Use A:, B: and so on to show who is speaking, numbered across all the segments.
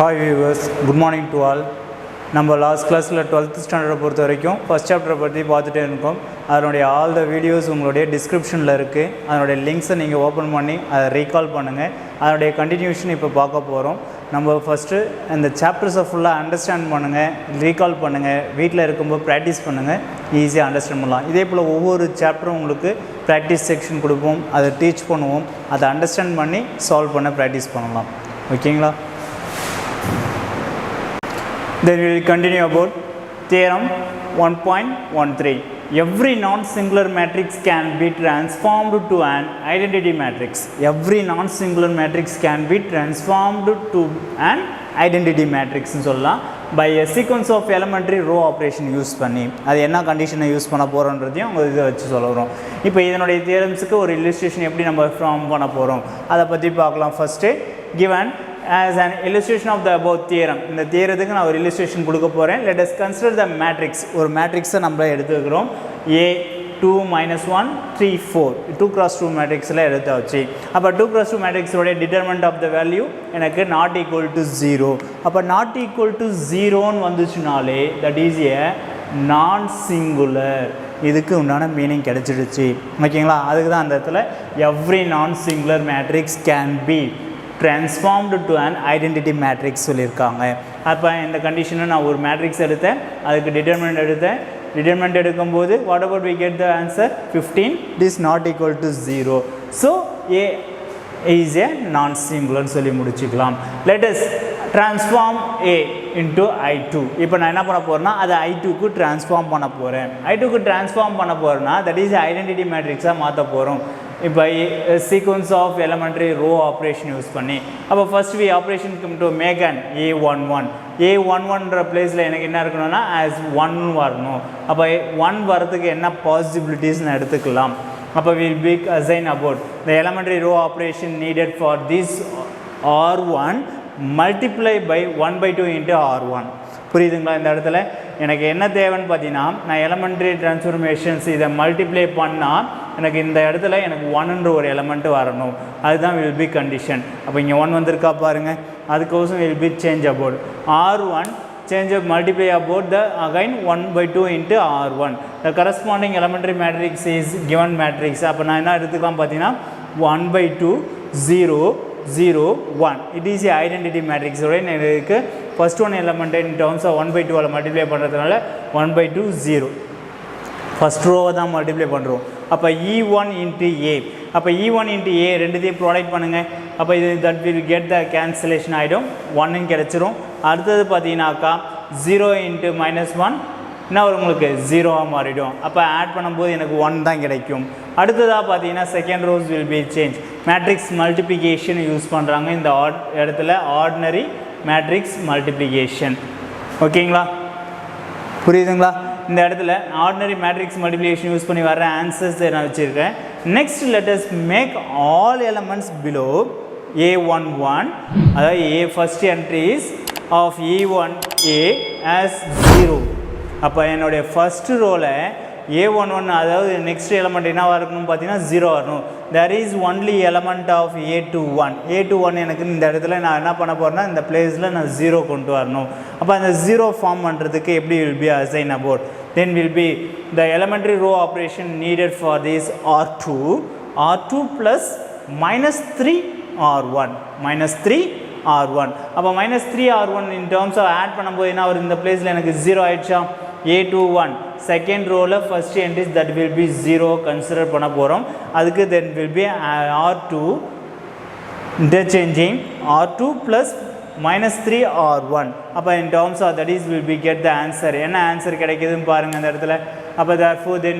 A: Hi viewers, good morning to all. நம்ம last கிளாஸில் 12th ஸ்டாண்டர்டை பொறுத்த வரைக்கும் ஃபஸ்ட் சாப்டரை பற்றி பார்த்துட்டே இருக்கோம். அதனுடைய ஆல் த வீடியோஸ் உங்களுடைய டிஸ்கிரிப்ஷனில் இருக்குது. அதனுடைய லிங்க்ஸை நீங்கள் ஓப்பன் பண்ணி அதை ரீகால் பண்ணுங்கள். அதனுடைய கண்டினியூஷன் இப்போ பார்க்க போகிறோம். நம்ம ஃபஸ்ட்டு இந்த சாப்டர்ஸை ஃபுல்லாக அண்டர்ஸ்டாண்ட் பண்ணுங்கள், ரீகால் பண்ணுங்கள், வீட்டில் இருக்கும்போது ப்ராக்டிஸ் பண்ணுங்கள், ஈஸியாக அண்டர்ஸ்டாண்ட் பண்ணலாம். இதே போல் ஒவ்வொரு சாப்டரும் உங்களுக்கு ப்ராக்டிஸ் செக்ஷன் கொடுப்போம், அதை டீச் பண்ணுவோம், அதை அண்டர்ஸ்டாண்ட் பண்ணி சால்வ் பண்ண ப்ராக்டிஸ் பண்ணலாம். ஓகேங்களா? Then we will continue about theorem 1.13. Every non-singular matrix can be transformed to an identity matrix. Every non-singular matrix can be transformed to an identity matrix னு சொல்லலாம் by a sequence of elementary row operation use பண்ணி. அது என்ன கண்டிஷனை use பண்ண போகிறோன்றதையும் அவங்க இதை வச்சு சொல்லுறோம். இப்போ இதனுடைய தியரம்ஸுக்கு ஒரு இல்லுஸ்ட்ரேஷன் எப்படி நம்ம ஃபார்ம் பண்ண போகிறோம் அதை பற்றி பார்க்கலாம். First given as an illustration of the above theorem. இந்த தியரத்துக்கு நான் ஒரு illustration கொடுக்க போகிறேன். Let us consider the matrix. ஒரு மேட்ரிக்ஸை நம்ம எடுத்துக்கிறோம். A 2 -1 3 4 2 cross 2 மேட்ரிக்ஸில் எடுத்தாச்சு. அப்போ 2 cross 2 மேட்ரிக்ஸோடைய டிட்டர்மெண்ட் ஆஃப் த வேல்யூ எனக்கு நாட் ஈக்குவல் டு 0. அப்போ நாட் ஈக்குவல் டு 0ன்னு வந்துச்சுனாலே that is a non singular. இதுக்கு உண்டான மீனிங் கிடைச்சிடுச்சு. ஓகேங்களா? அதுக்கு தான் அந்த இடத்துல எவ்ரி நான் singular matrix can be transformed to an identity matrix சொல்லியிருக்காங்க. அப்போ இந்த கண்டிஷனை நான் ஒரு மேட்ரிக்ஸ் எடுத்தேன், அதுக்கு டிட்டர்மெண்ட் எடுத்தேன். டிட்டர்மெண்ட் எடுக்கும்போது what about we get the answer 15 it is not equal to 0. so A is a non singular சொல்லி முடிச்சுக்கலாம். let us transform A into I2. இப்போ நான் என்ன பண்ண போகிறேன்னா அதை I2க்கு ட்ரான்ஸ்ஃபார்ம் பண்ண போகிறேன். I2க்கு ட்ரான்ஸ்ஃபார்ம் பண்ண போகிறேன்னா தட் இஸ் ஐடென்டிட்டி மேட்ரிக்ஸாக மாற்ற போகிறோம். இப்போ sequence of elementary row operation use பண்ணி. அப்போ first we operation come to make an A11. A11ன்ற பிளேஸில் எனக்கு என்ன இருக்கணும்னா ஆஸ் 1 வரணும். அப்போ 1 வரதுக்கு என்ன பாசிபிலிட்டிஸ்னு எடுத்துக்கலாம். அப்போ will be assign about the elementary row operation needed for this R1 multiply by 1/2 into R1. புரியுதுங்களா? இந்த இடத்துல எனக்கு என்ன தேவைன்னு பார்த்தீங்கன்னா நான் எலமெண்ட்ரி ட்ரான்ஸ்ஃபர்மேஷன்ஸ் இதை மல்டிப்ளை பண்ணால் எனக்கு இந்த இடத்துல எனக்கு 1ன்ற ஒரு எலமெண்ட்டு வரணும். அதுதான் வில் பி கண்டிஷன். அப்போ இங்கே 1 வந்திருக்கா பாருங்கள். அதுக்கோசம் will be change about R1 change of multiply about the again 1/2 into R1. The corresponding elementary matrix is given matrix. அப்போ நான் என்ன எடுத்துக்கலாம் பார்த்தீங்கன்னா 1/2 0 0 1. It is a identity matrix. எனக்கு first one element in terms of 1/2 multiply பண்ணுறதுனால 1/2 0 first ரோவை தான் multiply பண்ணுறோம். அப்போ E1 இன்ட்டு A. அப்போ E1 இன்ட்டு A ரெண்டுத்தையும் ப்ராடக்ட் பண்ணுங்கள். அப்போ இது that will get the cancellation ஆகிடும், 1ன்னு கிடச்சிரும். அடுத்தது பார்த்தீங்கன்னாக்கா 0 இன்ட்டு -1 என்ன வரும் உங்களுக்கு 0வாக மாறிடும். அப்போ ஆட் பண்ணும்போது எனக்கு 1 தான் கிடைக்கும். அடுத்ததாக பார்த்தீங்கன்னா second rose will be change. Matrix multiplication use பண்ணுறாங்க இந்த இடத்துல, ஆர்டினரி மேட்ரிக்ஸ் மல்டிப்ளிகேஷன். ஓகேங்களா? புரியுதுங்களா? இந்த இடத்துல ஆர்டினரி மேட்ரிக்ஸ் மல்டிப்ளிகேஷன் யூஸ் பண்ணி வர ஆன்சர்ஸ் நான் வச்சுருக்கேன். Next let us make all elements below A11, அதாவது A first entries of E1A as 0. அப்போ என்னுடைய ஃபஸ்ட்டு ரோவில் A11 அதாவது நெக்ஸ்ட் எலமெண்ட் என்ன வரணும்னு பார்த்தீங்கன்னா 0 வரணும். there is only element of A21. A21 எனக்கு இந்த இடத்துல நான் என்ன பண்ண போகிறேன்னா இந்த பிளேஸில் நான் 0 கொண்டு வரணும். அப்போ அந்த 0 ஃபார்ம் பண்ணுறதுக்கு எப்படி will be assign about then will be the elementary row operation needed for this R2 plus -3 R1 -3 R1. அப்போ -3 R1 in terms of add பண்ணும்போது என்ன வரும், இந்த பிளேஸில் எனக்கு 0 ஆயிடுச்சா. A21 செகண்ட் ரோவில் first entries that will be 0 consider பண்ண போகிறோம். அதுக்கு then will be R2 interchanging R2 plus -3 R1. அப்போ in terms of that is will be get the answer. என்ன ஆன்சர் கிடைக்குதுன்னு பாருங்கள் அந்த இடத்துல. அப்போ therefore then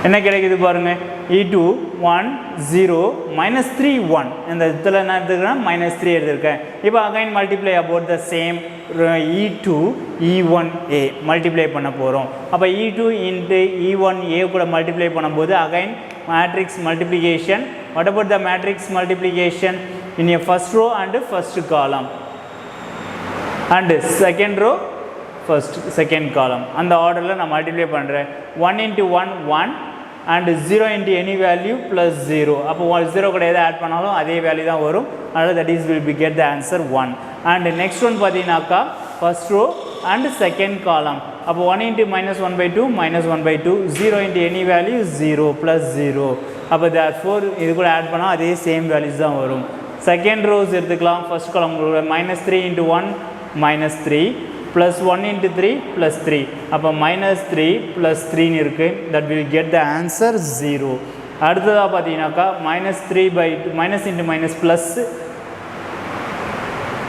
A: என்ன கிடைக்குது பாருங்கள், E2 1 0 -3 1. இந்த இடத்துல என்ன எடுத்துக்கிறேன் -3 எடுத்துருக்கேன். இப்போ again multiply about the same E2 E1A multiply பண்ண போகிறோம். அப்போ E2 இன்ட்டு E1A கூட மல்டிப்ளை பண்ணும்போது again matrix multiplication. What about the matrix multiplication in a first row and first column and second row first second column. அந்த ஆர்டரில் நான் multiply பண்ணுறேன். 1 into 1 1 and 0 into any value plus 0. அப்போ 0 கூட எதை add பண்ணாலும் அதே வேல்யூ தான் வரும். அதனால் that is will be get the answer 1. And next one பார்த்தீங்கன்னாக்கா first row and second column. அப்போ 1 into minus 1 by 2 minus 1 by 2, 0 into any value 0 plus 0. அப்போ therefore இது கூட ஆட் பண்ணால் அதே சேம் வேல்யூஸ் தான் வரும். செகண்ட் ரோஸ் எடுத்துக்கலாம். First column minus 3 into 1 minus 3 plus 1 into 3 plus 3. அப்போ minus 3 plus 3 இருக்கு. That will get the answer 0. அடுத்ததாக பார்த்தீங்கன்னாக்கா minus 3 by minus into minus plus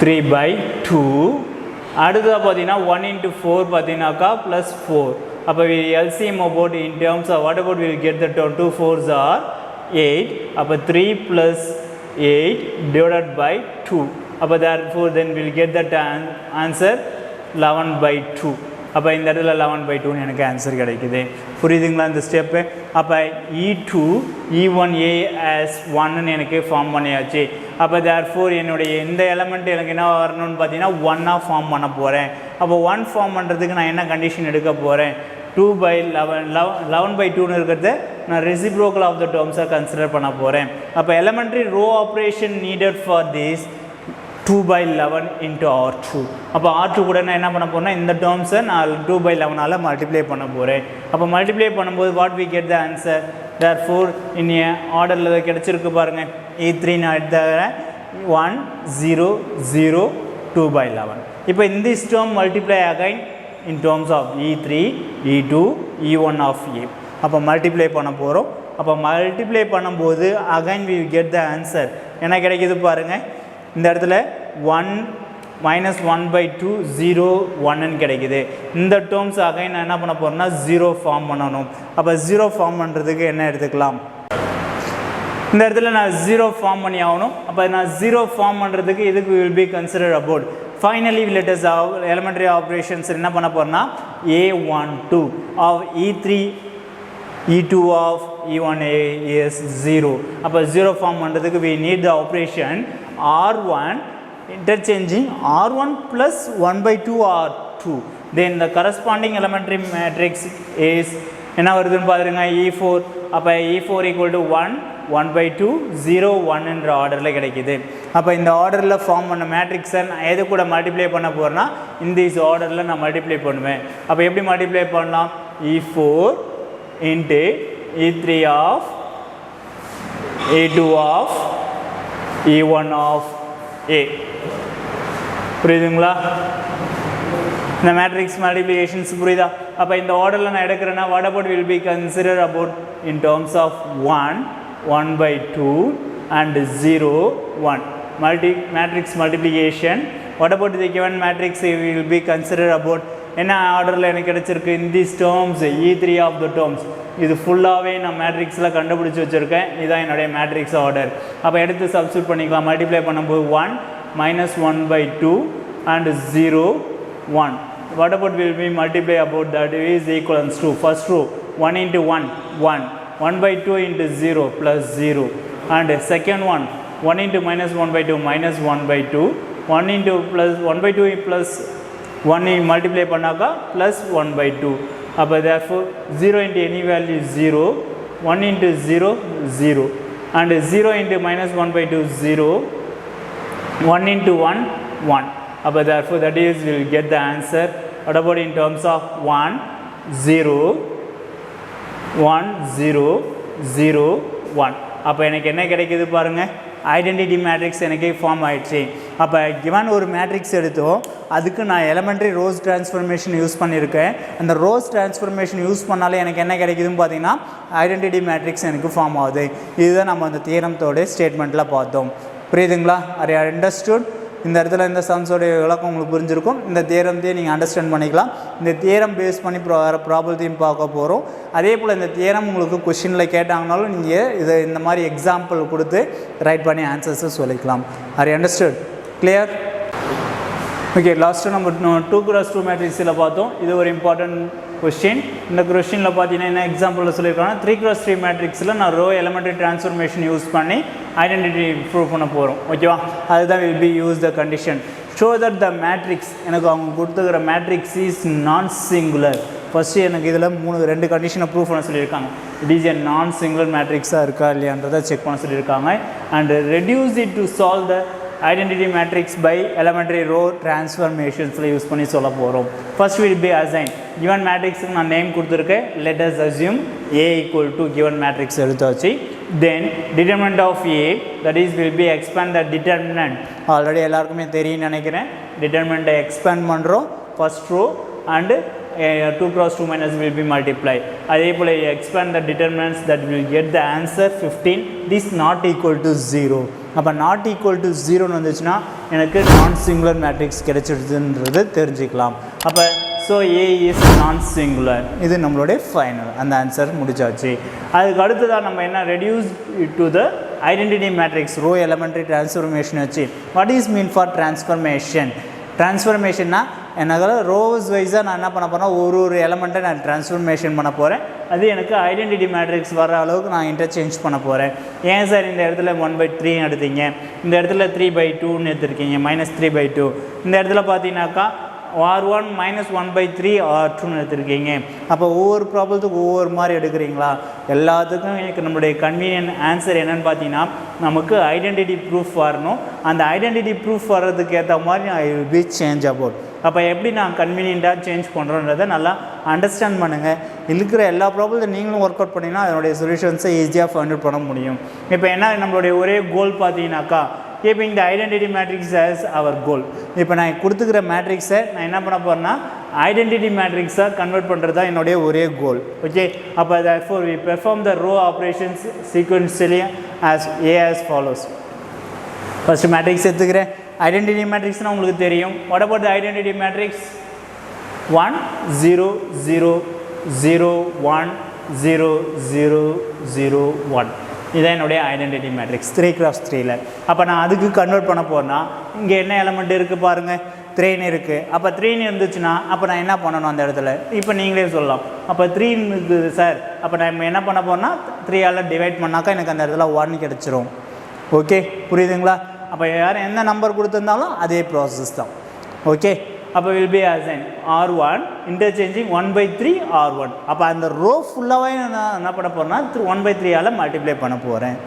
A: 3 by 2. அடுத்ததாக பார்த்தீங்கன்னா 1 into 4 பார்த்தீங்கன்னாக்கா plus 4. அப்போ LCM about in terms of what about we will get the 2 4s are 8. அப்போ 3 plus 8 divided by 2. அப்போ therefore then we will get that answer 11 by 2. அப்போ இந்த இடத்துல 11 by 2 எனக்கு ஆன்சர் கிடைக்குது. புரியுதுங்களா இந்த ஸ்டெப்பு? அப்போ E2 E1A as 1 எனக்கு ஃபார்ம் பண்ணியாச்சு. அப்போ therefore என்னுடைய இந்த எலமெண்ட் எனக்கு என்ன வரணும்னு பார்த்தீங்கன்னா 1 ஃபார்ம் பண்ண போகிறேன். அப்போ 1 ஃபார்ம் பண்ணுறதுக்கு நான் என்ன கண்டிஷன் எடுக்க போகிறேன்? 2 by 11 by 2 இருக்கிறத நான் ரெசிப்ரோக்கல் ஆஃப் த டேர்ம்ஸாக கன்சிடர் பண்ண போகிறேன். அப்போ elementary row operation needed for this 2 by 11 into R2. அப்போ R2 கூட நான் என்ன பண்ண போகிறேன்னா இந்த டேர்ம்ஸை நான் 2 by 11ஆல் மல்டிப்ளை பண்ண போகிறேன். அப்போ மல்டிப்ளை பண்ணும்போது what we get the answer? therefore இன்னிய ஆர்டரில் கிடச்சிருக்கு பாருங்கள். E3 நான் எடுத்துக்கிறேன் 1 0 0 2 by 11. இப்போ in this term multiply again in terms of E3 E2 E1 of A. அப்போ மல்டிப்ளை பண்ண போகிறோம். அப்போ மல்டிப்ளை பண்ணும்போது again we will get the answer. என்ன கிடைக்கிது பாருங்கள். இந்த இடத்துல 1 minus 1 by 2 0 1 கிடைக்குது. இந்த டேர்ம்ஸ் அகைன் நான் என்ன பண்ண போகிறேன்னா 0 ஃபார்ம் பண்ணணும். அப்போ 0 ஃபார்ம் பண்ணுறதுக்கு என்ன எடுத்துக்கலாம்? இந்த இடத்துல நான் 0 ஃபார்ம் பண்ணி ஆகணும். அப்போ நான் 0 ஃபார்ம் பண்ணுறதுக்கு இதுக்கு will be considered about. Finally let us elementary operations என்ன பண்ண போகிறோன்னா A12 of E3 E2 of E1A is 0. அப்போ 0 ஃபார்ம் பண்ணுறதுக்கு we need the operation R1 interchanging R1 plus 1 by 2 R2. Then the corresponding elementary matrix is என்ன வருதுன்னு பாருங்க E4. அப்போ E4 equal to 1 1 by 2 0 1 என்ற ஆர்டரில் கிடைக்கிது. அப்போ இந்த ஆர்டரில் ஃபார்ம் பண்ண மேட்ரிக்ஸை நான் எது கூட மல்டிப்ளை பண்ண போகிறேன்னா இந்த ஆர்டரில் நான் மல்டிப்ளை பண்ணுவேன். அப்போ எப்படி மல்டிப்ளை பண்ணலாம்? E4 into E3 of E2 of E1 of A. புரியுதுங்களா? இந்த மேட்ரிக்ஸ் மல்டிப்ளிகேஷன்ஸ் புரியுதா? அப்போ இந்த ஆர்டரில் நான் எடுக்கிறேன்னா what about will be consider about in terms of 1 1 by 2 and 0 1 matrix multiplication. What about the given matrix will be considered about என்ன ஆர்டரில் எனக்கு கிடச்சிருக்கு? In this terms E3 of the terms இது ஃபுல்லாகவே நான் மேட்ரிக்ஸில் கண்டுபிடிச்சி வச்சுருக்கேன். இதுதான் என்னுடைய மேட்ரிக்ஸ் ஆர்டர். அப்போ எடுத்து சப்ஸ்டியூட் பண்ணிக்கலாம். மல்டிப்ளை பண்ணும்போது 1 minus 1 by 2 and 0 1. What about will be multiply about that is equivalence to first row 1 into 1 1 1 by 2 into 0 plus 0 and second one 1 into minus 1 by 2 minus 1 by 2 1 into plus 1 by 2 plus 1 multiply பண்ணாக்கா plus 1 by 2. அப்போ therefore 0 into any value 0 1 into 0 0 and 0 into minus 1 by 2 0 1 into 1 1. அப்போ therefore that is we will get the answer. What about in terms of 1 0 1 0 0 1. அப்போ எனக்கு என்ன கிடைக்குது பாருங்கள், identity matrix எனக்கு form ஆகிடுச்சு. அப்போ கிவன் ஒரு மேட்ரிக்ஸ் எடுத்தோம், அதுக்கு நான் எலமெண்ட்ரி ரோஸ் டிரான்ஸ்ஃபர்மேஷன் யூஸ் பண்ணியிருக்கேன். அந்த ரோஸ் டிரான்ஸ்ஃபர்மேஷன் யூஸ் பண்ணாலே எனக்கு என்ன கிடைக்குதுன்னு பார்த்தீங்கன்னா ஐடென்டிட்டி மேட்ரிக்ஸ் எனக்கு ஃபார்ம் ஆகுது. இதுதான் நம்ம அந்த தியரத்தோட ஸ்டேட்மெண்ட்டில் பார்த்தோம். புரியுதுங்களா? Are you understood? இந்த இடத்துல இந்த சம்ஸோடைய விளக்கம் உங்களுக்கு புரிஞ்சிருக்கும். இந்த தியரத்தையும் நீங்கள் அண்டர்ஸ்டாண்ட் பண்ணிக்கலாம். இந்த தியரம் பேஸ் பண்ணி ப்ராப்ளத்தையும் பார்க்க போகிறோம். அதே போல் இந்த தியரம் உங்களுக்கு கொஷினில் கேட்டாங்கனாலும் நீங்கள் இதை இந்த மாதிரி எக்ஸாம்பிள் கொடுத்து ரைட் பண்ணி ஆன்சர்ஸை சொல்லிக்கலாம். Are you understood? Clear? Okay, last நம்ம 2x2 மேட்ரிக்ஸில் பார்த்தோம். இது ஒரு இம்பார்ட்டன்ட் கொஸ்டின். இந்த கொஸ்டினில் பார்த்தீங்கன்னா என்ன எக்ஸாம்பிளில் சொல்லியிருக்காங்கன்னா 3x3 மேட்ரிக்ஸில் நான் ரோ எலமெண்ட்ரி டிரான்ஸ்ஃபர்மேஷன் யூஸ் பண்ணி ஐடென்டிட்டி ப்ரூவ் பண்ண போகிறோம். ஓகேவா? அதுதான் will be use the condition show that the matrix எனக்கு அவங்க கொடுத்துக்கிற matrix is non singular. First எனக்கு இதில் 2 கண்டிஷனை ப்ரூவ் பண்ண சொல்லியிருக்காங்க. இட் இஸ் எ நான் சிங்குலர் மேட்ரிக்ஸாக இருக்கா இல்லையான்றதை செக் பண்ண சொல்லியிருக்காங்க. And reduce it to solve the identity matrix by elementary row டிரான்ஸ்ஃபர்மேஷன்ஸில் யூஸ் பண்ணி சொல்ல போகிறோம். First will be assign given மேட்ரிக்ஸுக்கு நான் நேம் கொடுத்துருக்கேன். Let us assume A equal to given matrix எடுத்தாச்சு. Then determinant of A, that is will be expand the determinant. Already எல்லாருக்குமே தெரியும் நினைக்கிறேன். determinant expand பண்ணுறோம் first row and 2 cross 2 minus will be multiply. அதே போல் expand the determinants that will get the answer 15. This not equal to 0. அப்போ not equal to 0ன்னு வந்துச்சுன்னா எனக்கு நான் singular matrix கிடைச்சிடுதுன்றது தெரிஞ்சுக்கலாம். அப்போ ஸோ A is நான் சிங்குலர், இது நம்மளுடைய ஃபைனல், அந்த ஆன்சர் முடிச்சாச்சு. அதுக்கு அடுத்ததான் நம்ம என்ன reduce to the identity matrix row elementary transformation வச்சு. What is mean for transformation? டிரான்ஸ்ஃபர்மேஷன்னா எனக்கு ரோஸ் வைஸாக நான் என்ன பண்ண போகிறேன், ஒரு எலமெண்ட்டை நான் டிரான்ஸ்ஃபர்மேஷன் பண்ண போகிறேன். அது எனக்கு ஐடென்டிட்டி மேட்ரிக்ஸ் வர அளவுக்கு நான் இன்டர்சேஞ்ச் பண்ண போகிறேன். ஏன் சார் இந்த இடத்துல 1/3 எடுத்தீங்க, இந்த இடத்துல 3/2ன்னு எடுத்துருக்கீங்க, -3/2. இந்த இடத்துல பார்த்தீங்கன்னாக்கா R1 -1/3 R2ன்னு எடுத்துருக்கீங்க. அப்போ ஒவ்வொரு ப்ராப்ளத்துக்கு ஒவ்வொரு மாதிரி எடுக்கிறீங்களா? எல்லாத்துக்கும் எனக்கு நம்மளுடைய கன்வீனியன்ட் ஆன்சர் என்னென்னு பார்த்தீங்கன்னா நமக்கு ஐடென்டிட்டி ப்ரூஃப் வரணும். அந்த ஐடென்டிட்டி ப்ரூஃப் வர்றதுக்கு ஏற்ற மாதிரி I will be change about. அப்போ எப்படி நான் கன்வீனியண்ட்டாக சேஞ்ச் பண்ணுறோன்றதை நல்லா அண்டர்ஸ்டாண்ட் பண்ணுங்கள். இருக்கிற எல்லா ப்ராப்ளத்தையும் நீங்களும் ஒர்க் அவுட் பண்ணிங்கன்னா அதனுடைய சொல்யூஷன்ஸை ஈஸியாக ஃபைண்ட் அவுட் பண்ண முடியும். இப்போ என்ன நம்மளுடைய ஒரே கோல் பார்த்தீங்கன்னாக்கா keeping the identity matrix as our goal. இப்போ நான் கொடுத்துக்கிற மேட்ரிக்ஸை நான் என்ன பண்ண போகிறேன்னா ஐடென்டிட்டி மேட்ரிக்ஸாக கன்வெர்ட் பண்ணுறது தான் என்னுடைய ஒரே கோல். ஓகே, அப்போ therefore we perform the row operations sequentially as A as follows. First matrix எடுத்துக்கிறேன். ஐடென்டிட்டி மேட்ரிக்ஸ்னால் உங்களுக்கு தெரியும். What about the identity matrix? 1 0 0 0 1 0 0 0 1. இதான் என்னுடைய ஐடென்டிட்டி மேட்ரிக்ஸ் 3x3ல். அப்போ நான் அதுக்கு கன்வெர்ட் பண்ண போகிறேன்னா இங்கே என்ன எலமெண்ட் இருக்குது பாருங்கள், 3ன்னு இருக்குது. அப்போ 3ன்னு இருந்துச்சுன்னா அப்போ நான் என்ன பண்ணணும் அந்த இடத்துல? இப்போ நீங்களே சொல்லலாம், அப்போ 3ன்னு இருக்குது சார், அப்போ நான் என்ன பண்ண போகிறேன்னா 3ஆல் டிவைட் பண்ணாக்கா எனக்கு அந்த இடத்துல 1 கிடச்சிரும். ஓகே, புரியுதுங்களா? அப்போ யாரும் என்ன நம்பர் கொடுத்துருந்தாலும் அதே ப்ராசஸ் தான். ஓகே, அப்போ will be assign R1 interchanging 1/3 R1. அப்போ அந்த ரோ ஃபுல்லாகவே நான் என்ன பண்ண போகிறேன்னா 1/3ஆல் மல்டிப்ளை பண்ண போகிறேன்.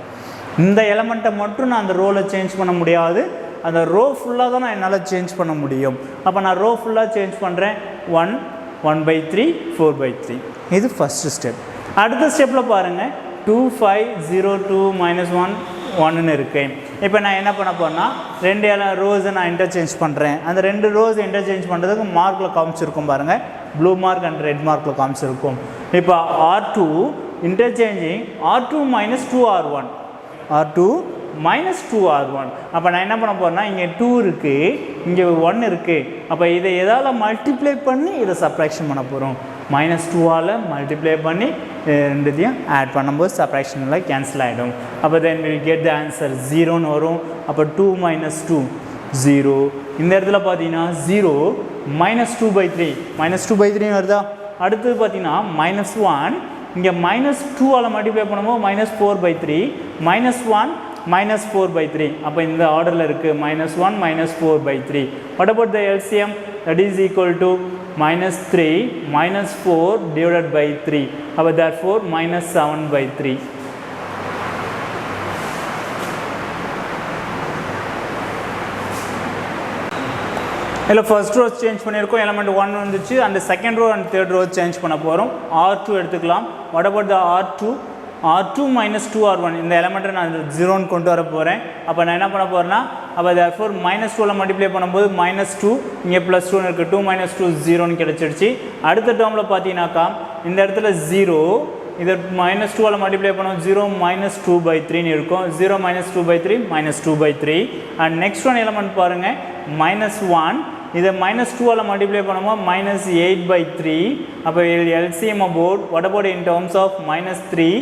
A: இந்த எலமெண்ட்டை மட்டும் நான் அந்த ரோவில் சேஞ்ச் பண்ண முடியாது, அந்த ரோ ஃபுல்லாக தான் நான் என்னால் சேஞ்ச் பண்ண முடியும். அப்போ நான் ரோ ஃபுல்லாக சேஞ்ச் பண்ணுறேன். 1 1/3 4/3. இது ஃபஸ்ட்டு ஸ்டெப். அடுத்த ஸ்டெப்பில் பாருங்கள் 2 5 0 2 -1 1ன்னு இருக்குது. இப்போ நான் என்ன பண்ண போகிறேன்னா 2 ரோஸை நான் இன்டர்சேஞ்ச் பண்ணுறேன். அந்த 2 ரோஸ் இன்டர்சேஞ்ச் பண்ணுறதுக்கு மார்க்கில் காமிச்சிருக்கும் பாருங்கள், ப்ளூ மார்க் அண்ட் ரெட் மார்க்கில் காமிச்சிருக்கும். இப்போ R2 interchanging R2 -2 R1 R2 -2 R1. அப்போ நான் என்ன பண்ண போகிறேன்னா இங்கே 2 இருக்குது, இங்கே 1 இருக்குது. அப்போ இதை எதால் மல்டிப்ளை பண்ணி இதை சப்ராக்ஷன் பண்ண போகிறோம். -2ஆல் மல்டிப்ளை பண்ணி ரெண்டுத்தையும் ஆட் பண்ணும்போது சப்ராக்ஷனில் கேன்சல் ஆகிடும். அப்போ then will get the answer 0ன்னு வரும். அப்போ 2 -2 0. இந்த இடத்துல பார்த்தீங்கன்னா 0 -2/3 -2/3 வருதா? அடுத்தது பார்த்தீங்கன்னா -1 இங்கே -2ஆல் மல்டிப்ளை பண்ணும்போது -4/3 -1 -4/3. அப்போ இந்த ஆர்டரில் இருக்குது -1 -4/3. What about the LCM? that is equal to -3 -4 divided by 3. அப்போ therefore -7/3. இல்லை ஃபர்ஸ்ட் ரோ சேஞ்ச் பண்ணியிருக்கோம், எலமெண்ட் 1 வந்துச்சு. அந்த second row and third row change பண்ண போகிறோம். R2 எடுத்துக்கலாம். What about the R2? R2 -2 R1. இந்த எலமெண்ட்டை நான் 0ன்னு கொண்டு வர போகிறேன். அப்போ நான் என்ன பண்ண போகிறேன்னா அப்போ therefore -2ஆல் மல்டிப்ளை பண்ணும்போது -2 இங்கே +2 இருக்குது. 2 -2 0ன்னு கிடச்சிடுச்சு. அடுத்த டேர்மில் பார்த்தீங்கன்னாக்கா இந்த இடத்துல 0, இதை -2ஆல் மல்டிப்ளை பண்ணுவோம் 0 -2/3ன்னு இருக்கும். 0 -2/3 -2/3. அண்ட் நெக்ஸ்ட் ஒன் எலமெண்ட் பாருங்கள் -1, இதை -2ஆல் மல்டிப்ளை பண்ணும்போது -8/3. அப்போ LCM about what about in terms of -3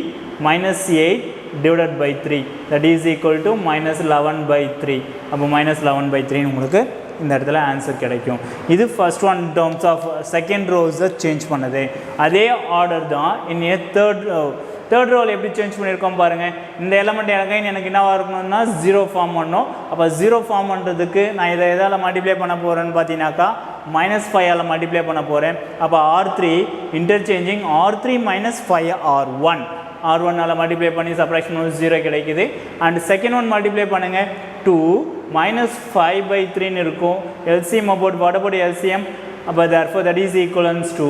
A: -8 divided by 3, that is equal to -11/3. அப்போ -11/3 உங்களுக்கு இந்த இடத்துல ஆன்சர் கிடைக்கும். இது first one terms of second ரோஸை சேஞ்ச் பண்ணது. அதே ஆர்டர் தான் இன் ஏ தேர்ட் ரோல் எப்படி சேஞ்ச் பண்ணியிருக்கோம் பாருங்கள். இந்த எலமெண்ட் எனக்கு என்னவாக இருக்கணும்னா 0 ஃபார்ம் பண்ணணும். அப்போ 0 ஃபார்ம் பண்ணுறதுக்கு நான் இதை எதால் மல்டிப்ளை பண்ண போகிறேன்னு பார்த்தீங்கன்னாக்கா -5 மல்டிப்ளை பண்ண போகிறேன். அப்போ R3 interchanging R3 - 5 R1 multiply பண்ணி சப்ராக்ஷன் 0 கிடைக்குது. அண்ட் செகண்ட் ஒன் மல்டிப்ளை பண்ணுங்கள் 2 -5/3 இருக்கும். LCM what about LCM? அப்போ therefore that is equivalent to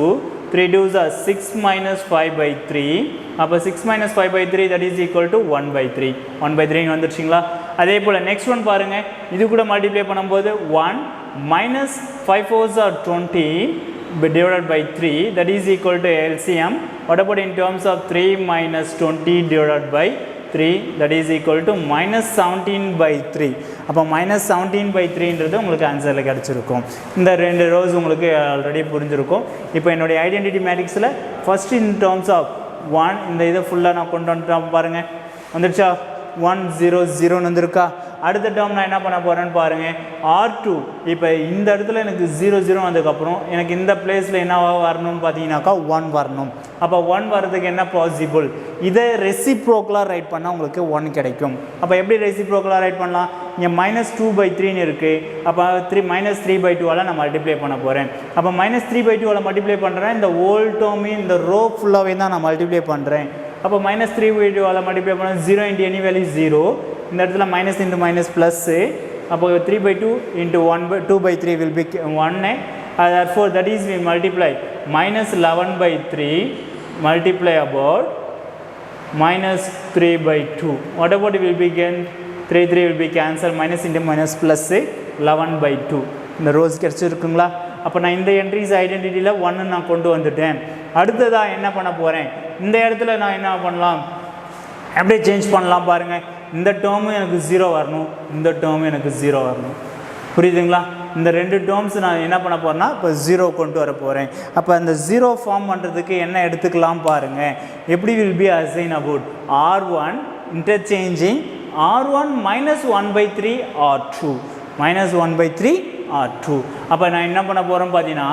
A: 3 2s are 6 - 5/3. அப்போ 6 - 5/3 that is equal to 1/3. 1/3 வந்துருச்சுங்களா? அதே போல் நெக்ஸ்ட் ஒன் பாருங்கள், இது கூட மல்டிப்ளை பண்ணும்போது 1 - 5 4s are 20 divided by 3 that is equal to LCM. What about in terms of 3 - 20 divided by 3 that is equal to -17/3. அப்போ -17/3ன்றது உங்களுக்கு ஆன்சரில் கிடச்சிருக்கும். இந்த ரெண்டு ரோஸ் உங்களுக்கு ஆல்ரெடி புரிஞ்சிருக்கும். இப்போ என்னுடைய ஐடென்டிட்டி மேட்ரிக்ஸில் ஃபஸ்ட் இன் டேர்ம்ஸ் ஆஃப் 1 இந்த இதை ஃபுல்லாக நான் கொண்டு வந்துட்டேன் பாருங்கள். வந்துடுச்சா? 1 0 0ன்னு வந்திருக்கா? அடுத்த டேர்ம் நான் என்ன பண்ண போகிறேன்னு பாருங்கள். R2 இப்போ இந்த இடத்துல எனக்கு 0 0 வந்ததுக்கப்புறம் எனக்கு இந்த பிளேஸில் என்ன வரணும்னு பார்த்தீங்கன்னாக்கா 1 வரணும். அப்போ 1 வரதுக்கு என்ன பாசிபிள்? இதை ரெசிப்ரோக்கலாக ரைட் பண்ணால் உங்களுக்கு 1 கிடைக்கும். அப்போ எப்படி ரெசிப்ரோக்கலாக ரைட் பண்ணலாம்? இங்கே -2/3ன்னு இருக்குது. அப்போ -3/2 நான் மல்டிப்ளை பண்ண போகிறேன். அப்போ -3/2 மல்டிப்ளை பண்ணுறேன். இந்த ஹோல் டேர்மே இந்த ரோ ஃபுல்லாகவே தான் நான் மல்டிப்ளை பண்ணுறேன். அப்போ -3/2 மல்டிப்ளை பண்ண 0 × any value 0. இந்த இடத்துல மைனஸ் இன்ட்டு மைனஸ் ப்ளஸ்ஸு. அப்போ 3/2 × 2/3 will be 1. Therefore that is we multiply -11/3 multiply about -3/2. What about it will be again? 3 will be cancelled. minus into minus plus 11/2. இந்த ரோஸ் கிடச்சிருக்குங்களா? அப்போ நான் இந்த என்ட்ரிஸ் ஐடென்டிட்டியில் 1 நான் கொண்டு வந்துட்டேன். அடுத்ததாக என்ன பண்ண போகிறேன்? இந்த இடத்துல நான் என்ன பண்ணலாம்? அப்படியே சேஞ்ச் பண்ணலாம் பாருங்கள். இந்த டேர்மும் எனக்கு 0 வரணும், இந்த டேர்மும் எனக்கு 0 வரணும். புரியுதுங்களா? இந்த ரெண்டு டேர்ம்ஸ் நான் என்ன பண்ண போகிறேன்னா இப்போ 0 கொண்டு வர போகிறேன். அப்போ அந்த 0 ஃபார்ம் பண்ணுறதுக்கு என்ன எடுத்துக்கலாம் பாருங்கள். எப்படி will be assign about R1 interchanging R1 -1/3 R2 -1/3 R2. அப்போ நான் என்ன பண்ண போகிறேன் பார்த்தீங்கன்னா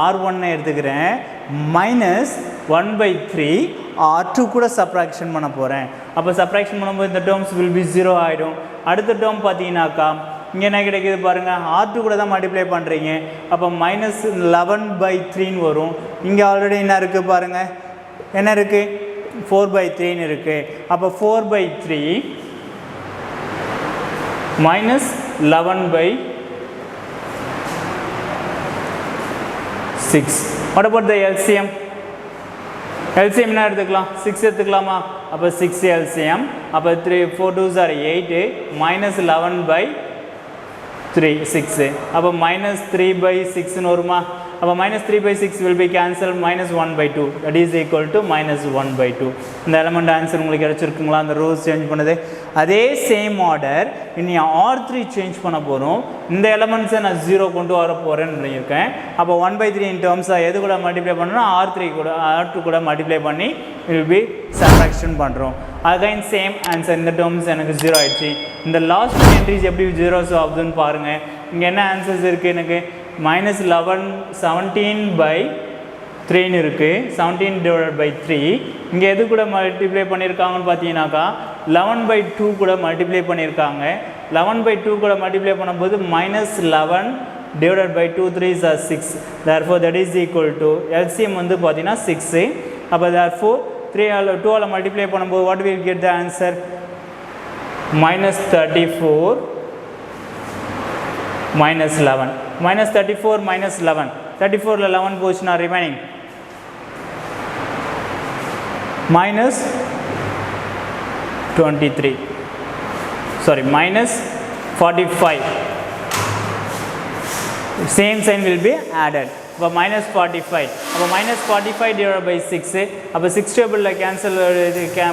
A: R1 எடுத்துக்கிறேன் -1/3 R2 கூட சப்ராக்ஷன் பண்ண போகிறேன். அப்போ சப்ராக்ஷன் பண்ணும்போது இந்த டேர்ம்ஸ் வில் பி 0 ஆகிடும். அடுத்த டேர்ம் பார்த்தீங்கன்னாக்கா இங்கே என்ன கிடைக்கிது பாருங்கள், R2 கூட தான் மல்டிப்ளை பண்ணுறீங்க. அப்போ -11/3ன்னு வரும். இங்கே ஆல்ரெடி என்ன இருக்குது பாருங்கள், என்ன இருக்குது? 4/3ன்னு இருக்குது. அப்போ 4/3 -11/6. What about the LCM? LCM என்ன எடுத்துக்கலாம்? 6 எடுத்துக்கலாமா? அப்போ 6 LCM. அப்போ 3 4 2s are 8 -11/3 6. அப்போ -3/6ன்னு வருமா? அப்போ -3/6 will be cancelled. -1/2 that is equal to -1/2. இந்த எலமெண்ட் ஆன்சர் உங்களுக்கு கிடச்சிருக்குங்களா? அந்த ரோஸ் சேஞ்ச் பண்ணது அதே சேம் ஆர்டர் இனி R3 சேஞ்ச் பண்ண போகிறோம். இந்த எலமெண்ட்ஸை நான் 0 கொண்டு வர போகிறேன்னு பண்ணியிருக்கேன். அப்போ 1/3 இன் டேர்ம்ஸாக எது கூட மல்டிப்ளை பண்ணணும்னா R2 கூட மல்டிப்ளை பண்ணி வில் பி சப்ராக்ஷன் பண்ணுறோம். Again same answer. இந்த டேர்ம்ஸ் எனக்கு 0 ஆகிடுச்சு. இந்த லாஸ்ட் என்ட்ரிஸ் எப்படி 0s ஆகுதுன்னு பாருங்கள். இங்கே என்ன ஆன்சர்ஸ் இருக்குது? எனக்கு -17/3ன்னு இருக்குது. 17/3. இங்கே எது கூட மல்டிப்ளை பண்ணியிருக்காங்கன்னு பார்த்தீங்கன்னாக்கா 11/2 கூட மல்டிப்ளை பண்ணியிருக்காங்க. 11/2 கூட மல்டிப்ளை பண்ணும்போது -11/2 3s are 6. therefore that is equal to LCM வந்து பார்த்தீங்கன்னா 6. அப்போ therefore 2 மல்டிப்ளை பண்ணும்போது what will get the answer? -34 -11. -34 -11. 34ல் 11 போச்சுன்னா remaining -23. Sorry, -45. Same sign will be added. அப்போ -45. அப்போ -45 divided by 6. அப்போ 6 டேபிளில் கேன்சல்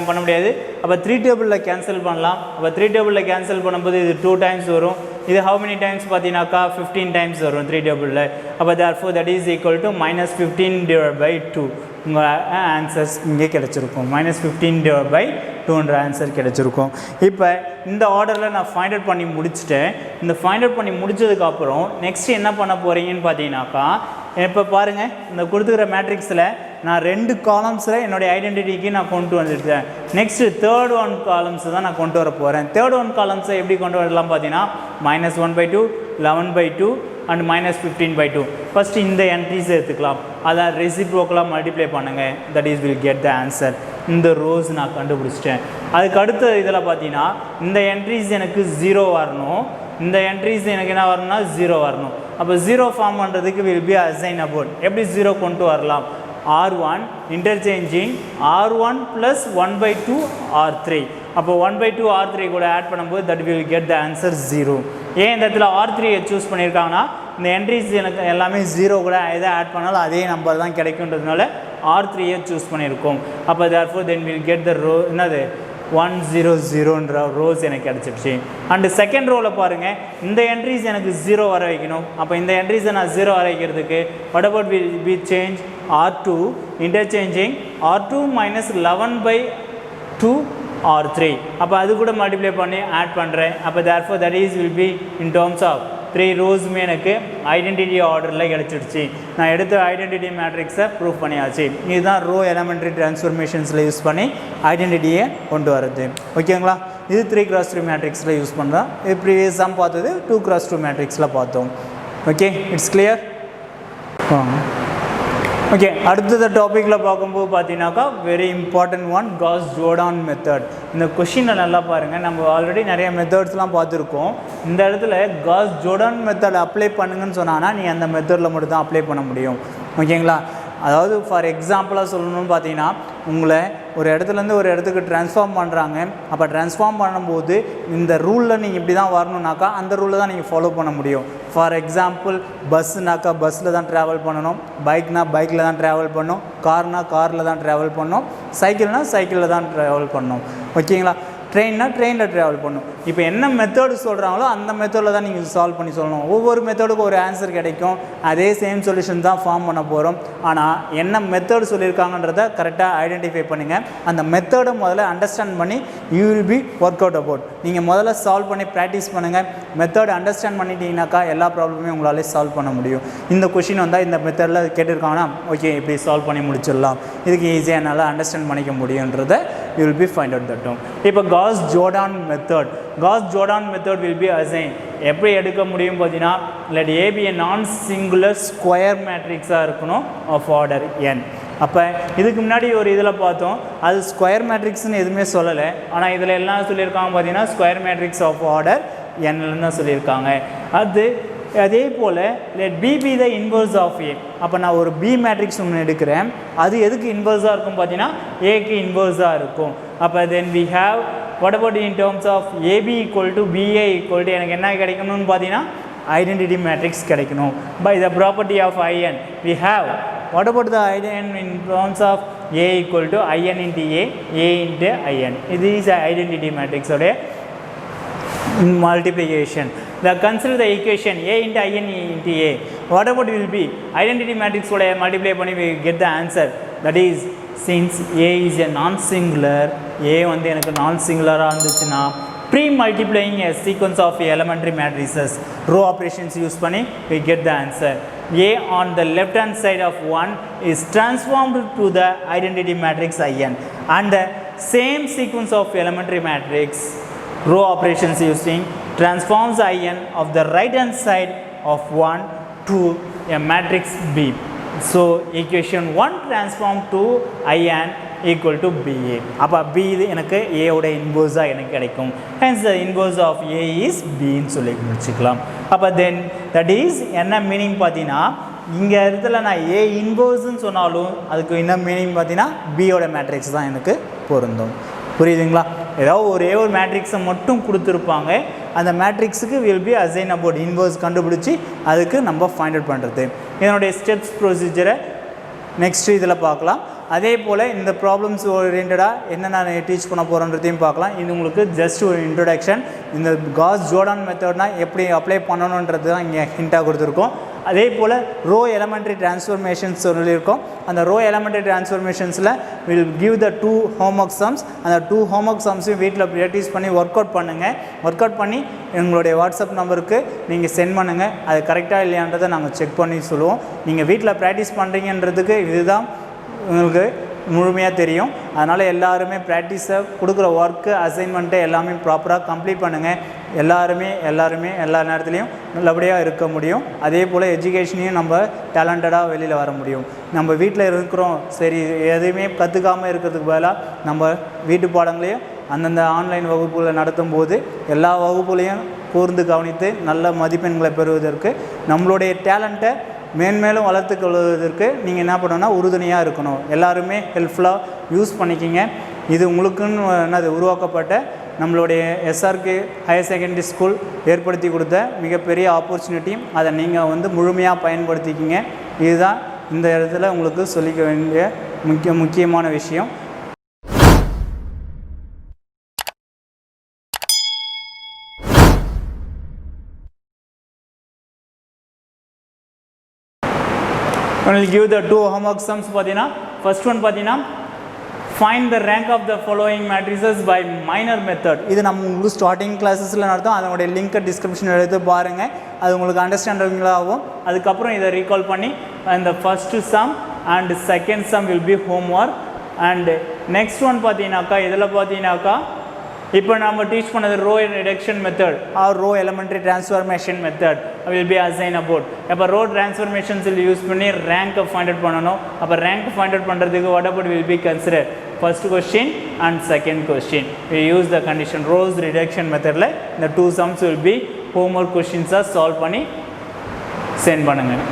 A: பண்ண முடியாது. அப்போ 3 டேபிளில் கேன்சல் பண்ணலாம். அப்போ 3 டேபிளில் கேன்சல் பண்ணும்போது இது 2 டைம்ஸ் வரும். இது how many times பார்த்தீங்கன்னாக்கா 15 டைம்ஸ் வரும் 3 டேபிளில். அப்போ therefore that is equal to -15 divided by 2. உங்கள் ஆன்சர்ஸ் இங்கே கிடச்சிருக்கும். -15 divided by 2ன்ற ஆன்சர் கிடச்சிருக்கும். இப்போ இந்த ஆர்டரில் நான் ஃபைண்ட் அவுட் பண்ணி முடிச்சுட்டேன். இந்த ஃபைண்ட் அவுட் பண்ணி முடிச்சதுக்கப்புறம் நெக்ஸ்ட் என்ன பண்ண போகிறீங்கன்னு பார்த்தீங்கன்னாக்கா இப்போ பாருங்கள், இந்த கொடுத்துக்கிற மேட்ரிக்ஸில் நான் 2 காலம்ஸில் என்னுடைய ஐடென்டிட்டிக்கு நான் கொண்டு வந்துட்டேன். நெக்ஸ்ட்டு தேர்ட் ஒன் காலம்ஸ் தான் நான் கொண்டு வர போகிறேன். தேர்ட் ஒன் காலம்ஸை எப்படி கொண்டு வரலாம் பார்த்தீங்கன்னா -1/2 11/2 and minus 15/2. First இந்த என்ட்ரிஸ் எடுத்துக்கலாம், அதை ரெசிப்ரோக்கலாக மல்டிப்ளை பண்ணுங்கள், that is will get the answer. இந்த ரோஸ் நான் கண்டுபிடிச்சிட்டேன். அதுக்கு அடுத்த இதில் பார்த்தீங்கன்னா இந்த என்ட்ரிஸ் எனக்கு 0 வரணும், இந்த என்ட்ரிஸ் எனக்கு என்ன வரணும்னா 0 வரணும். அப்போ 0 ஃபார்ம் பண்ணுறதுக்கு வில் பி அசைன் அபவுட். எப்படி 0 கொண்டு வரலாம்? R1 interchanging R1 + 1/2 R3. அப்போ 1/2 R3 கூட ஆட் பண்ணும்போது that will get the answer 0. ஏன் இந்த இடத்துல R3 சூஸ் பண்ணியிருக்காங்கன்னா இந்த என்ட்ரிஸ் எனக்கு எல்லாமே 0 கூட எதை ஆட் பண்ணாலும் அதே நம்பர் தான் கிடைக்குன்றதுனால R3 சூஸ் பண்ணியிருக்கோம். அப்போ therefore then we'll get the row என்னது 100ன்ற ரோஸ் எனக்கு கிடச்சிடுச்சு. அண்டு செகண்ட் ரோவில் பாருங்கள், இந்த என்ட்ரிஸ் எனக்கு 0 வர வைக்கணும். அப்போ இந்த என்ட்ரிஸை நான் 0 வர வைக்கிறதுக்கு what about we change R2 interchanging R2 - 11/2 R3. அப்போ அது கூட மல்டிப்ளை பண்ணி ஆட் பண்ணுறேன். அப்போ therefore that is will be in terms of 3 ரோஸுமே எனக்கு ஐடென்டிட்டி ஆர்டரில் கிடச்சிடுச்சு. நான் எடுத்த ஐடென்டிட்டி மேட்ரிக்ஸை ப்ரூவ் பண்ணியாச்சு. இதுதான் ரோ எலமெண்ட்ரி ட்ரான்ஸ்ஃபர்மேஷன்ஸில் யூஸ் பண்ணி ஐடென்டிட்டியை கொண்டு வரது. ஓகேங்களா? இது 3x3 மேட்ரிக்ஸில் யூஸ் பண்ணுறோம். இது ப்ரீவியஸாக பார்த்தது 2x2 மேட்ரிக்ஸில் பார்த்தோம். Okay, it's clear. ஓகே, அடுத்தது டாப்பிக்கில் பார்க்கும்போது பார்த்தீங்கன்னாக்கா very important one, cos Jordan method. இந்த கொஷினை நல்லா பாருங்கள், நம்ம ஆல்ரெடி நிறைய மெத்தட்ஸ்லாம் பார்த்துருக்கோம். இந்த இடத்துல காஸ் ஜோர்டான் மெத்தட் அப்ளை பண்ணுங்கன்னு சொன்னாங்கன்னா நீ அந்த மெத்தடில் மட்டும் தான் அப்ளை பண்ண முடியும். ஓகேங்களா? அதாவது ஃபார் எக்ஸாம்பிளாக சொல்லணும்னு பார்த்தீங்கன்னா, உங்களை ஒரு இடத்துலேருந்து ஒரு இடத்துக்கு ட்ரான்ஸ்ஃபார்ம் பண்ணுறாங்க. அப்போ ட்ரான்ஸ்ஃபார்ம் பண்ணும்போது இந்த ரூலில் நீங்கள் இப்படி தான் வரணுன்னாக்கா அந்த ரூலில் தான் நீங்கள் ஃபாலோ பண்ண முடியும். ஃபார் எக்ஸாம்பிள் பஸ்ஸுனாக்கா பஸ்ஸில் தான் ட்ராவல் பண்ணணும், பைக்னால் பைக்கில் தான் ட்ராவல் பண்ணணும், கார்னால் காரில் தான் ட்ராவல் பண்ணணும், சைக்கிள்னால் சைக்கிளில் தான் ட்ராவல் பண்ணணும். ஓகேங்களா? ட்ரெயின்னா ட்ரெயினில் ட்ராவல் பண்ணணும். இப்போ என்ன மெத்தடு சொல்கிறாங்களோ அந்த மெத்தடில் தான் நீங்கள் சால்வ் பண்ணி சொல்லணும். ஒவ்வொரு மெத்தடுக்கும் ஒரு ஆன்சர் கிடைக்கும், அதே சேம் சொல்யூஷன் தான் ஃபார்ம் பண்ண போகிறோம். ஆனால் என்ன மெத்தடு சொல்லியிருக்காங்கன்றதை கரெக்டாக ஐடென்டிஃபை பண்ணுங்கள். அந்த மெத்தடை முதல்ல அண்டர்ஸ்டாண்ட் பண்ணி you will be work out about. நீங்கள் முதல்ல சால்வ் பண்ணி ப்ராக்டிஸ் பண்ணுங்கள். மெத்தட் அண்டர்ஸ்டாண்ட் பண்ணிட்டீங்கன்னாக்கா எல்லா ப்ராப்ளமே உங்களாலே சால்வ் பண்ண முடியும். இந்த கொஷின் வந்தால் இந்த மெத்தடில் கேட்டிருக்காங்கன்னா ஓகே இப்படி சால்வ் பண்ணி முடிச்சிடலாம், இதுக்கு ஈஸியாக நல்லா அண்டர்ஸ்டாண்ட் பண்ணிக்க முடியுன்றதை you will be find out that term. இப்போ cos Jordan method, cos Jordan method will be assigned. எப்படி எடுக்க முடியும் பார்த்தீங்கன்னா, let A be a நான் சிங்குலர் ஸ்கொயர் மேட்ரிக்ஸாக இருக்கணும் ஆஃப் ஆர்டர் n. அப்போ இதுக்கு முன்னாடி ஒரு இதில் பார்த்தோம், அது ஸ்கொயர் மேட்ரிக்ஸ்னு எதுவுமே சொல்லலை. ஆனால் இதில் எல்லாம் சொல்லியிருக்காங்க பார்த்தீங்கன்னா square matrix of order n தான் சொல்லியிருக்காங்க. அதே போல் let B be the inverse of A. அப்போ நான் ஒரு B மேட்ரிக்ஸ் ஒன்று எடுக்கிறேன், அது எதுக்கு இன்வர்ஸாக இருக்கும் பார்த்தீங்கன்னா ஏக்கு இன்வர்ஸாக இருக்கும். அப்போ தென் we have what about in terms of AB = BA = எனக்கு என்ன கிடைக்கணும்னு பார்த்தீங்கன்னா ஐடென்டிட்டி மேட்ரிக்ஸ் கிடைக்கணும். by the property of IN we have what about the IN in terms of A = IN into A, A into IN. இது is identity மேட்ரிக்ஸோடைய multiplication. Consider the equation A into IN into A. What about will be identity matrix would multiply பண்ணி we get the answer. That is, since A is a non-singular, A வந்து எனக்கு non-singular-ஆக இருந்துச்சுன்னா pre-multiplying a sequence of elementary matrices, row operations use பண்ணி we get the answer. A on the left hand side of 1 is transformed to the identity matrix IN, and the same sequence of elementary matrix row operations using transforms IN of the right hand side of 1 to a matrix B. So equation 1 transform to IN equal to BA. அப்போ B இது எனக்கு A ஓட இன்வர்ஸாக எனக்கு கிடைக்கும். Hence the inverse of A is B ன்னு சொல்லி முடிச்சுக்கலாம். அப்போ then that is என்ன மீனிங் பார்த்தீங்கன்னா, இங்கே இடத்துல நான் A இன்வர்ஸ்ன்னு சொன்னாலும் அதுக்கு என்ன மீனிங் பார்த்தீங்கன்னா B ஓட மேட்ரிக்ஸ் தான் எனக்கு பொருந்தும். புரியுதுங்களா? ஏதாவது ஒரே ஒரு மேட்ரிக்ஸை மட்டும் கொடுத்துருப்பாங்க, அந்த மேட்ரிக்ஸுக்கு will be assign about inverse கண்டுபிடிச்சி அதுக்கு நம்ம ஃபைண்ட் அவுட் பண்ணுறது. இதனுடைய ஸ்டெப்ஸ் ப்ரொசீஜரை நெக்ஸ்ட்டு இதில் பார்க்கலாம். அதே போல் இந்த ப்ராப்ளம்ஸ் ஓரியன்டாக என்ன நான் டீச் பண்ண போகிறோன்றதையும் பார்க்கலாம். இது உங்களுக்கு ஜஸ்ட் ஒரு இன்ட்ரொடக்ஷன். இந்த காஸ் ஜோர்டான் மெத்தட்னால் எப்படி அப்ளை பண்ணணுன்றது தான் இங்கே ஹிண்ட்டாக கொடுத்துருக்கோம். அதே போல் ரோ எலமெண்ட்ரி ட்ரான்ஸ்ஃபர்மேஷன்ஸ் சொல்லியிருக்கோம். அந்த ரோ எலமெண்ட்ரி ட்ரான்ஸ்ஃபர்மேஷன்ஸில் will give the 2 homework sums. அந்த 2 ஹோம்ஒர்க் சம்ஸையும் வீட்டில் ப்ராக்டிஸ் பண்ணி ஒர்க் அவுட் பண்ணுங்கள். ஒர்க் அவுட் பண்ணி எங்களுடைய வாட்ஸ்அப் நம்பருக்கு நீங்கள் சென்ட் பண்ணுங்கள். அது கரெக்டாக இல்லையான்றதை நாங்கள் செக் பண்ணி சொல்லுவோம். நீங்கள் வீட்டில் ப்ராக்டிஸ் பண்ணுறீங்கன்றதுக்கு இதுதான் உங்களுக்கு முழுமையாக தெரியும். அதனால் எல்லாருமே ப்ராக்டிஸை கொடுக்குற ஒர்க்கு அசைன்மெண்ட்டு எல்லாமே ப்ராப்பராக கம்ப்ளீட் பண்ணுங்கள். எல்லாருமே எல்லா நேரத்துலையும் நல்லபடியாக இருக்க முடியும். அதே போல் எஜுகேஷனையும் நம்ம டேலண்டடாக வெளியில் வர முடியும். நம்ம வீட்டில் இருக்கிறோம், சரி எதையுமே கற்றுக்காமல் இருக்கிறதுக்கு பதிலாக நம்ம வீட்டு பாடங்களையும் அந்தந்த ஆன்லைன் வகுப்புகளை நடத்தும் போது எல்லா வகுப்புலையும் கூர்ந்து கவனித்து நல்ல மதிப்பெண்களை பெறுவதற்கு நம்மளுடைய டேலண்ட்டை மேன்மேலும் வளர்த்து கொள்வதற்கு நீங்கள் என்ன பண்ணணும்னா உறுதுணையாக இருக்கணும். எல்லாருமே ஹெல்ப்ஃபுல்லாக யூஸ் பண்ணிக்கிங்க. இது உங்களுக்குன்னு என்னது உருவாக்கப்பட்ட நம்மளுடைய எஸ்ஆர்கே ஹையர் செகண்டரி ஸ்கூல் ஏற்படுத்தி கொடுத்த மிகப்பெரிய ஆப்பர்ச்சுனிட்டி. அதை நீங்கள் வந்து முழுமையாக பயன்படுத்திக்கிங்க. இதுதான் இந்த இடத்துல உங்களுக்கு சொல்லிக்க வேண்டிய முக்கியமான விஷயம். I will give the 2 homework sums பார்த்தீங்கன்னா first one பார்த்தீங்கன்னா find the rank of the following matrices by minor method. இது நம்ம உங்களுக்கு ஸ்டார்டிங் கிளாஸஸில் நடத்தும். அதனுடைய லிங்க்கை டிஸ்கிரிப்ஷன் எடுத்து பாருங்கள், அது உங்களுக்கு அண்டர்ஸ்டாண்டபிளாகும். அதுக்கப்புறம் இதை ரீகால் பண்ணி அந்த first sum and second sum will be homework. And next one பார்த்தீங்கன்னாக்கா இதில் பார்த்தீங்கன்னாக்கா இப்போ நம்ம டீச் பண்ணது row reduction method or row elementary transformation method will be assign about. அப்போ ரோ டிரான்ஸ்ஃபர்மேஷன்ஸில் யூஸ் பண்ணி ரேங்கை ஃபைண்ட் அவுட் பண்ணணும். அப்போ ரேங்க் ஃபைண்ட் அவுட் பண்ணுறதுக்கு what about will be consider first question and second question. We use the condition rows reduction மெத்தடில் இந்த 2 sums will B homework கொஸ்டின்ஸாக solve பண்ணி சென்ட் பண்ணுங்கள்.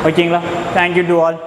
A: ஓகேங்களா? Thank you to all.